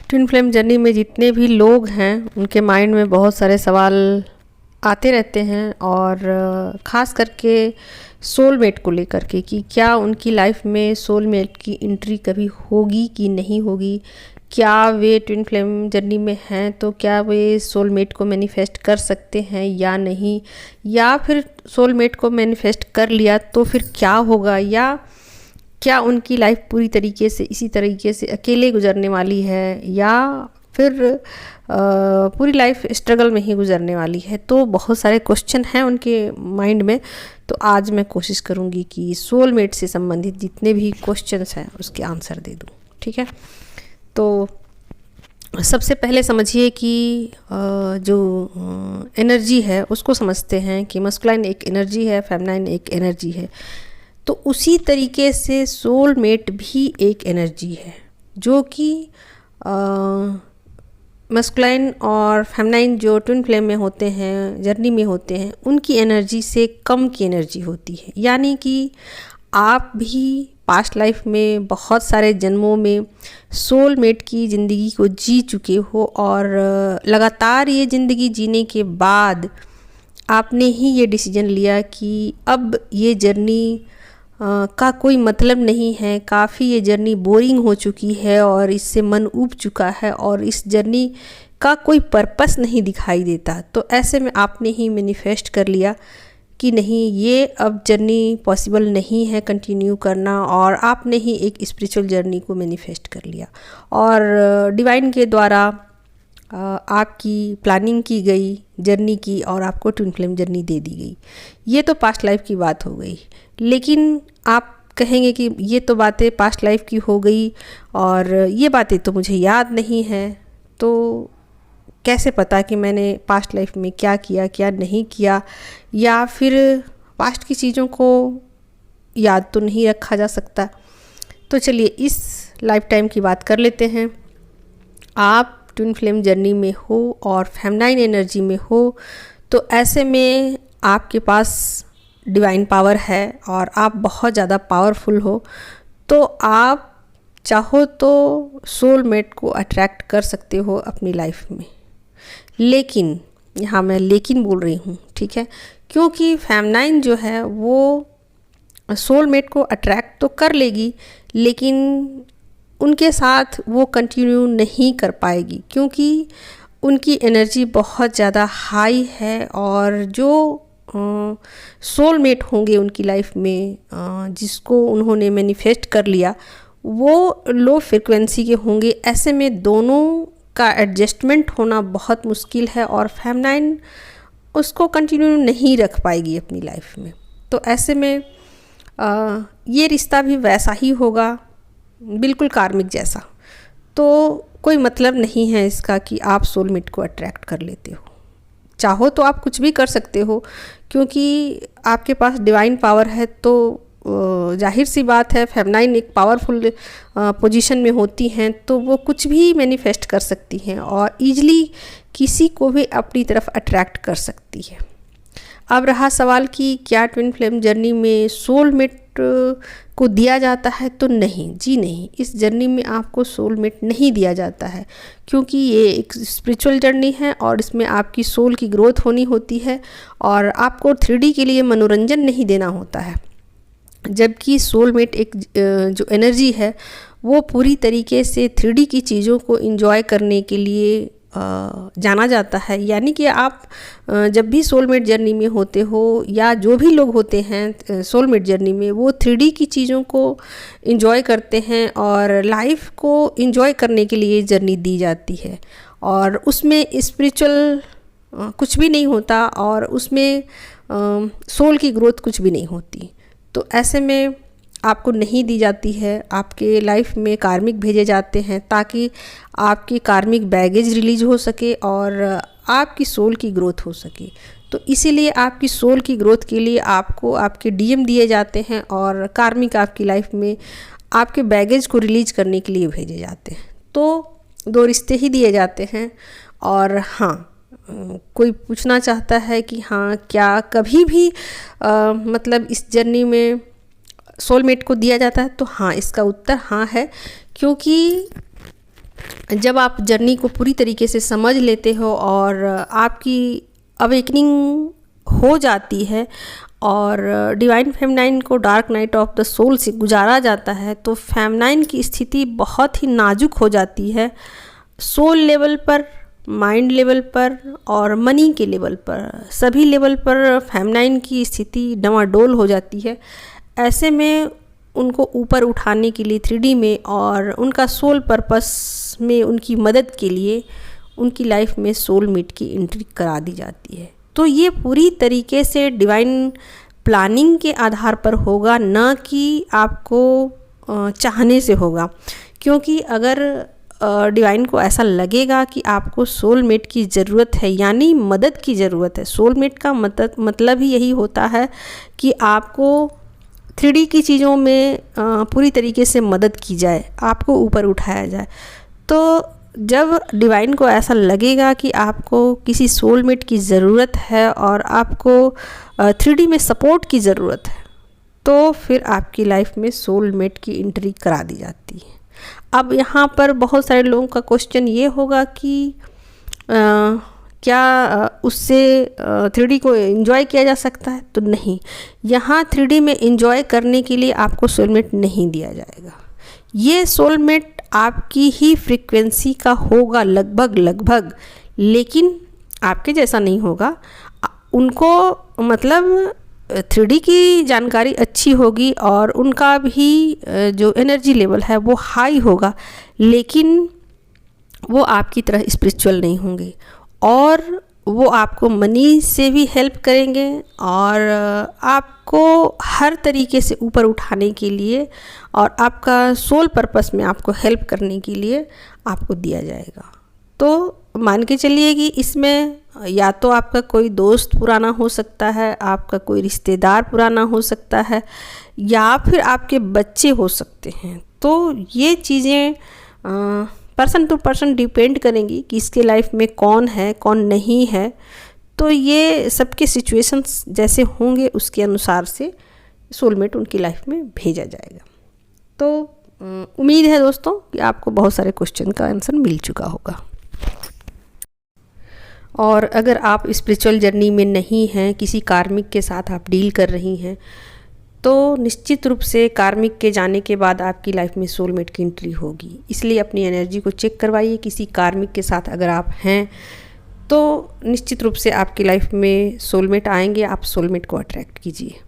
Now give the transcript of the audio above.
Twin flame journey में जितने भी लोग हैं उनके माइंड में बहुत सारे सवाल आते रहते हैं, और ख़ास करके सोलमेट को लेकर के कि क्या उनकी लाइफ में सोलमेट की एंट्री कभी होगी कि नहीं होगी। क्या वे ट्विन फ्लेम जर्नी में हैं तो क्या वे सोलमेट को मैनिफेस्ट कर सकते हैं या नहीं, या फिर सोलमेट को मैनिफेस्ट कर लिया तो फिर क्या होगा, या क्या उनकी लाइफ पूरी तरीके से इसी तरीके से अकेले गुजरने वाली है, या फिर पूरी लाइफ स्ट्रगल में ही गुजरने वाली है। तो बहुत सारे क्वेश्चन हैं उनके माइंड में। तो आज मैं कोशिश करूँगी कि सोलमेट से संबंधित जितने भी क्वेश्चंस हैं उसके आंसर दे दूँ। ठीक है, तो सबसे पहले समझिए कि जो एनर्जी है उसको समझते हैं कि मस्कुलाइन एक एनर्जी है, फेमिनाइन एक एनर्जी है। तो उसी तरीके से सोलमेट भी एक एनर्जी है जो कि मस्कुलाइन और फेमिनाइन जो ट्विन फ्लेम में होते हैं, जर्नी में होते हैं, उनकी एनर्जी से कम की एनर्जी होती है। यानी कि आप भी पास्ट लाइफ में बहुत सारे जन्मों में सोलमेट की ज़िंदगी को जी चुके हो, और लगातार ये ज़िंदगी जीने के बाद आपने ही ये डिसीजन लिया कि अब ये जर्नी का कोई मतलब नहीं है, काफ़ी ये जर्नी बोरिंग हो चुकी है और इससे मन ऊब चुका है और इस जर्नी का कोई पर्पस नहीं दिखाई देता। तो ऐसे में आपने ही मैनिफेस्ट कर लिया कि नहीं, ये अब जर्नी पॉसिबल नहीं है कंटिन्यू करना, और आपने ही एक स्पिरिचुअल जर्नी को मैनिफेस्ट कर लिया और डिवाइन के द्वारा आपकी प्लानिंग की गई जर्नी की और आपको ट्विन फ्लेम जर्नी दे दी गई। ये तो पास्ट लाइफ की बात हो गई। लेकिन आप कहेंगे कि ये तो बातें पास्ट लाइफ की हो गई और ये बातें तो मुझे याद नहीं है, तो कैसे पता कि मैंने पास्ट लाइफ में क्या किया क्या नहीं किया, या फिर पास्ट की चीज़ों को याद तो नहीं रखा जा सकता। तो चलिए इस लाइफ टाइम की बात कर लेते हैं। आप ट्विन फ्लेम जर्नी में हो और फेमिनाइन एनर्जी में हो, तो ऐसे में आपके पास डिवाइन पावर है और आप बहुत ज़्यादा पावरफुल हो। तो आप चाहो तो सोलमेट को अट्रैक्ट कर सकते हो अपनी लाइफ में। लेकिन यहाँ मैं लेकिन बोल रही हूँ, ठीक है, क्योंकि फेमिनाइन जो है वो सोलमेट को अट्रैक्ट तो कर लेगी, लेकिन उनके साथ वो कंटिन्यू नहीं कर पाएगी क्योंकि उनकी एनर्जी बहुत ज़्यादा हाई है। और जो सोलमेट होंगे उनकी लाइफ में, जिसको उन्होंने मैनिफेस्ट कर लिया, वो लो फ्रिक्वेंसी के होंगे। ऐसे में दोनों का एडजस्टमेंट होना बहुत मुश्किल है और फेमिनाइन उसको कंटिन्यू नहीं रख पाएगी अपनी लाइफ में। तो ऐसे में ये रिश्ता भी वैसा ही होगा, बिल्कुल कार्मिक जैसा। तो कोई मतलब नहीं है इसका कि आप सोलमेट को अट्रैक्ट कर लेते हो। चाहो तो आप कुछ भी कर सकते हो, क्योंकि आपके पास डिवाइन पावर है। तो जाहिर सी बात है, फेमिनाइन एक पावरफुल पोजीशन में होती हैं तो वो कुछ भी मैनिफेस्ट कर सकती हैं और ईजिली किसी को भी अपनी तरफ अट्रैक्ट कर सकती है। अब रहा सवाल कि क्या ट्विन फ्लेम जर्नी में सोलमेट को दिया जाता है, तो नहीं जी नहीं, इस जर्नी में आपको सोलमेट नहीं दिया जाता है, क्योंकि ये एक स्पिरिचुअल जर्नी है और इसमें आपकी सोल की ग्रोथ होनी होती है और आपको 3D के लिए मनोरंजन नहीं देना होता है। जबकि सोलमेट एक जो एनर्जी है वो पूरी तरीके से 3D की चीज़ों को एंजॉय करने के लिए जाना जाता है। यानी कि आप जब भी सोलमेट जर्नी में होते हो, या जो भी लोग होते हैं सोलमेट जर्नी में, वो 3D की चीज़ों को एंजॉय करते हैं और लाइफ को एंजॉय करने के लिए जर्नी दी जाती है। और उसमें स्पिरिचुअल कुछ भी नहीं होता और उसमें सोल की ग्रोथ कुछ भी नहीं होती। तो ऐसे में आपको नहीं दी जाती है। आपके लाइफ में कार्मिक भेजे जाते हैं ताकि आपकी कार्मिक बैगेज रिलीज हो सके और आपकी सोल की ग्रोथ हो सके। तो इसीलिए आपकी सोल की ग्रोथ के लिए आपको आपके डीएम दिए जाते हैं और कार्मिक आपकी लाइफ में आपके बैगेज को रिलीज करने के लिए भेजे जाते हैं। तो 2 रिश्ते ही दिए जाते हैं। और हाँ, कोई पूछना चाहता है कि हाँ, क्या कभी भी मतलब इस जर्नी में सोलमेट को दिया जाता है, तो हाँ, इसका उत्तर हाँ है, क्योंकि जब आप जर्नी को पूरी तरीके से समझ लेते हो और आपकी अवेकनिंग हो जाती है और डिवाइन फेमिनाइन को dark night of the soul से गुजारा जाता है, तो फेमिनाइन की स्थिति बहुत ही नाजुक हो जाती है, सोल लेवल पर, माइंड लेवल पर और मनी के लेवल पर, सभी लेवल पर फेमिनाइन की स्थिति डमाडोल हो जाती है। ऐसे में उनको ऊपर उठाने के लिए 3D में और उनका सोल पर्पस में उनकी मदद के लिए उनकी लाइफ में सोलमेट की एंट्री करा दी जाती है। तो ये पूरी तरीके से डिवाइन प्लानिंग के आधार पर होगा, ना कि आपको चाहने से होगा। क्योंकि अगर डिवाइन को ऐसा लगेगा कि आपको सोलमेट की ज़रूरत है, यानी मदद की ज़रूरत है, सोलमेट का मतलब ही यही होता है कि आपको 3D की चीज़ों में पूरी तरीके से मदद की जाए, आपको ऊपर उठाया जाए। तो जब डिवाइन को ऐसा लगेगा कि आपको किसी सोलमेट की ज़रूरत है और आपको 3D में सपोर्ट की ज़रूरत है, तो फिर आपकी लाइफ में सोलमेट की एंट्री करा दी जाती है। अब यहाँ पर बहुत सारे लोगों का क्वेश्चन ये होगा कि क्या उससे 3D को एंजॉय किया जा सकता है? तो नहीं, यहाँ 3D में एंजॉय करने के लिए आपको सोलमेट नहीं दिया जाएगा। ये सोलमेट आपकी ही फ्रीक्वेंसी का होगा लगभग, लेकिन आपके जैसा नहीं होगा। उनको मतलब 3D की जानकारी अच्छी होगी और उनका भी जो एनर्जी लेवल है वो हाई होगा, लेकिन वो आपकी तरह स्पिरिचुअल नहीं होंगे और वो आपको मनी से भी हेल्प करेंगे और आपको हर तरीके से ऊपर उठाने के लिए और आपका सोल पर्पस में आपको हेल्प करने के लिए आपको दिया जाएगा। तो मान के चलिए कि इसमें या तो आपका कोई दोस्त पुराना हो सकता है, आपका कोई रिश्तेदार पुराना हो सकता है, या फिर आपके बच्चे हो सकते हैं। तो ये चीज़ें पर्सन टू पर्सन डिपेंड करेंगी कि इसके लाइफ में कौन है कौन नहीं है। तो ये सबके सिचुएशंस जैसे होंगे उसके अनुसार से सोलमेट उनकी लाइफ में भेजा जाएगा। तो उम्मीद है दोस्तों कि आपको बहुत सारे क्वेश्चन का आंसर मिल चुका होगा। और अगर आप स्पिरिचुअल जर्नी में नहीं हैं, किसी कार्मिक के साथ आप डील कर रही हैं, तो निश्चित रूप से कार्मिक के जाने के बाद आपकी लाइफ में सोलमेट की एंट्री होगी। इसलिए अपनी एनर्जी को चेक करवाइए। किसी कार्मिक के साथ अगर आप हैं तो निश्चित रूप से आपकी लाइफ में सोलमेट आएंगे, आप सोलमेट को अट्रैक्ट कीजिए।